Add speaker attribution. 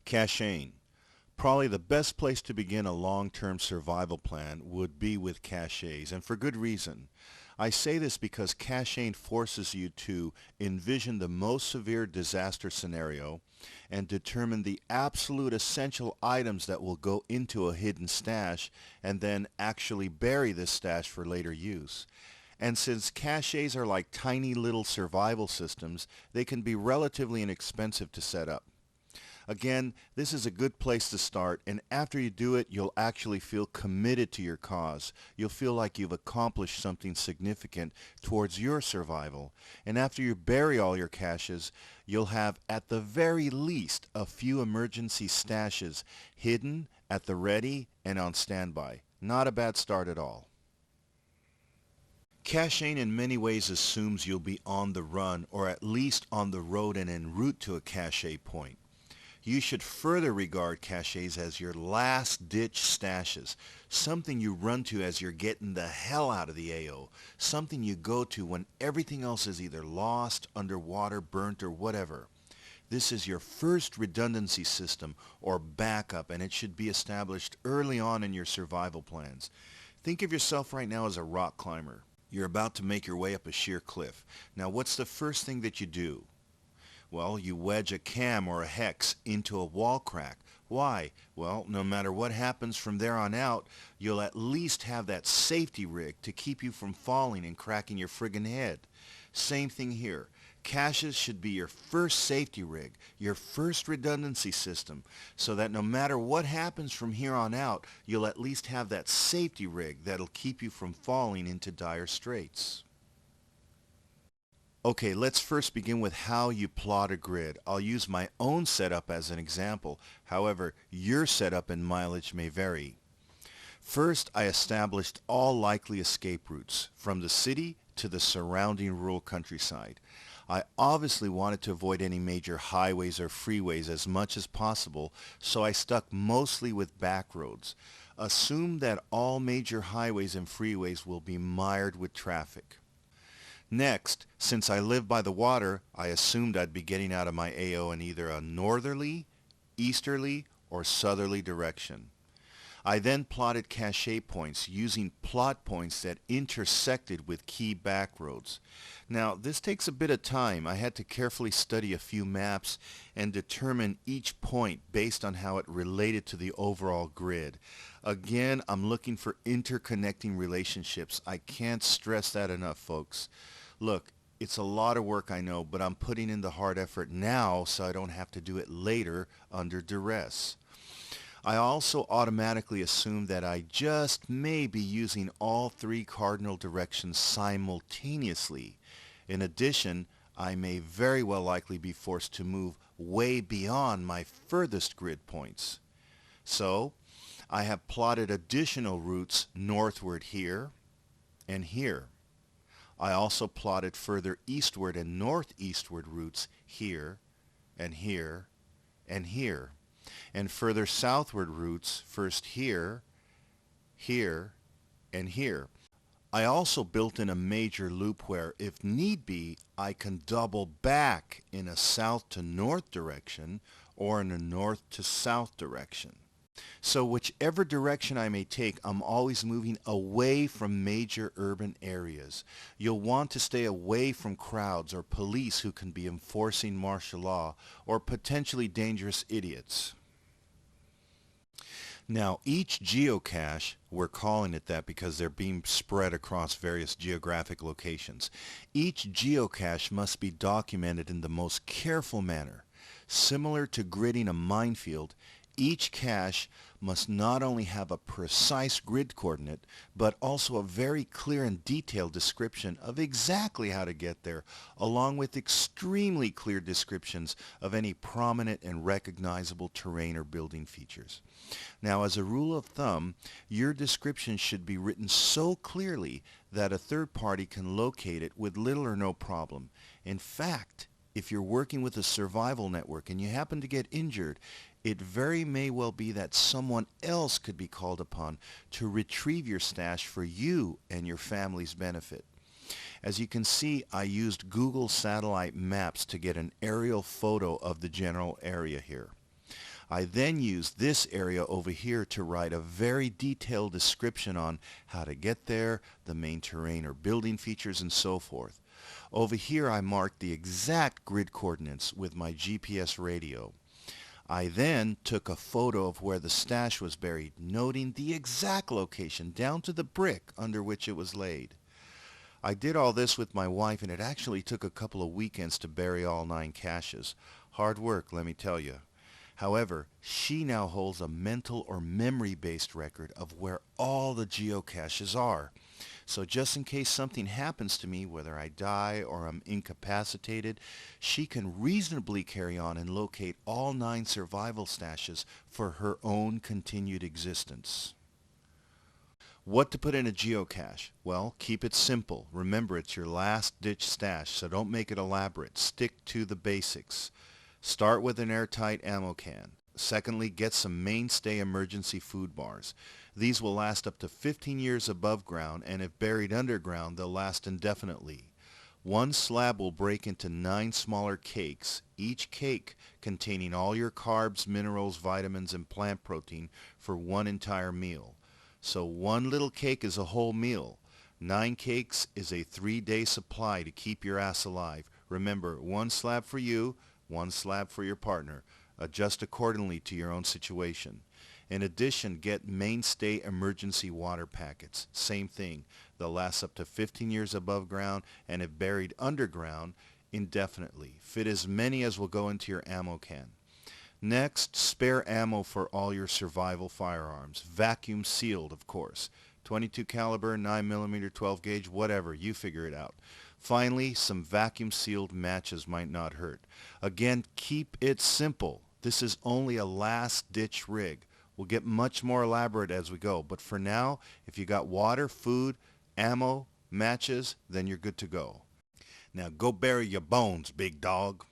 Speaker 1: Caching. Probably the best place to begin a long-term survival plan would be with caches, and for good reason. I say this because caching forces you to envision the most severe disaster scenario and determine the absolute essential items that will go into a hidden stash and then actually bury this stash for later use. And since caches are like tiny little survival systems, they can be relatively inexpensive to set up. Again, this is a good place to start, and after you do it, you'll actually feel committed to your cause. You'll feel like you've accomplished something significant towards your survival. And after you bury all your caches, you'll have at the very least a few emergency stashes hidden, at the ready, and on standby. Not a bad start at all. Caching in many ways assumes you'll be on the run, or at least on the road and en route to a cache point. You should further regard caches as your last-ditch stashes, something you run to as you're getting the hell out of the AO, something you go to when everything else is either lost, underwater, burnt, or whatever. This is your first redundancy system or backup, and it should be established early on in your survival plans. Think of yourself right now as a rock climber. You're about to make your way up a sheer cliff. Now, what's the first thing that you do? Well, you wedge a cam or a hex into a wall crack. Why? Well, no matter what happens from there on out, you'll at least have that safety rig to keep you from falling and cracking your friggin' head. Same thing here. Caches should be your first safety rig, your first redundancy system, so that no matter what happens from here on out, you'll at least have that safety rig that'll keep you from falling into dire straits. Okay, let's first begin with how you plot a grid. I'll use my own setup as an example. However, your setup and mileage may vary. First, I established all likely escape routes from the city to the surrounding rural countryside. I obviously wanted to avoid any major highways or freeways as much as possible, so I stuck mostly with back roads. Assume that all major highways and freeways will be mired with traffic. Next, since I live by the water, I assumed I'd be getting out of my AO in either a northerly, easterly, or southerly direction. I then plotted cache points using plot points that intersected with key back roads. Now, this takes a bit of time. I had to carefully study a few maps and determine each point based on how it related to the overall grid. Again, I'm looking for interconnecting relationships. I can't stress that enough, folks. Look, it's a lot of work, I know, but I'm putting in the hard effort now so I don't have to do it later under duress. I also automatically assume that I just may be using all three cardinal directions simultaneously. In addition, I may very well likely be forced to move way beyond my furthest grid points. So, I have plotted additional routes northward here and here. I also plotted further eastward and northeastward routes here and here and here, and further southward routes first here, here, and here. I also built in a major loop where, if need be, I can double back in a south to north direction or in a north to south direction. So whichever direction I may take, I'm always moving away from major urban areas. You'll want to stay away from crowds or police who can be enforcing martial law or potentially dangerous idiots. Now, each geocache, we're calling it that because they're being spread across various geographic locations. Each geocache must be documented in the most careful manner. Similar to gridding a minefield, each cache must not only have a precise grid coordinate, but also a very clear and detailed description of exactly how to get there, along with extremely clear descriptions of any prominent and recognizable terrain or building features. Now, as a rule of thumb, your description should be written so clearly that a third party can locate it with little or no problem. In fact, if you're working with a survival network and you happen to get injured, it very may well be that someone else could be called upon to retrieve your stash for you and your family's benefit. As you can see, I used Google satellite maps to get an aerial photo of the general area here. I then used this area over here to write a very detailed description on how to get there, the main terrain or building features, and so forth. Over here I marked the exact grid coordinates with my GPS radio. I then took a photo of where the stash was buried, noting the exact location down to the brick under which it was laid. I did all this with my wife, and it actually took a couple of weekends to bury all 9 caches. Hard work, let me tell you. However, she now holds a mental or memory-based record of where all the geocaches are. So just in case something happens to me, whether I die or I'm incapacitated, she can reasonably carry on and locate all 9 survival stashes for her own continued existence. What to put in a geocache? Well, keep it simple. Remember, it's your last-ditch stash, so don't make it elaborate. Stick to the basics. Start with an airtight ammo can. Secondly, get some mainstay emergency food bars. These will last up to 15 years above ground, and if buried underground, they'll last indefinitely. One slab will break into 9 smaller cakes, each cake containing all your carbs, minerals, vitamins, and plant protein for one entire meal. So one little cake is a whole meal. 9 cakes is a 3-day supply to keep your ass alive. Remember, 1 slab for you, 1 slab for your partner. Adjust accordingly to your own situation. In addition, get mainstay emergency water packets. Same thing. They'll last up to 15 years above ground, and if buried underground, indefinitely. Fit as many as will go into your ammo can. Next, spare ammo for all your survival firearms. Vacuum sealed, of course. 22 caliber, 9mm, 12 gauge, whatever. You figure it out. Finally, some vacuum sealed matches might not hurt. Again, keep it simple. This is only a last-ditch rig. We'll get much more elaborate as we go, but for now, if you got water, food, ammo, matches, then you're good to go. Now go bury your bones, big dog.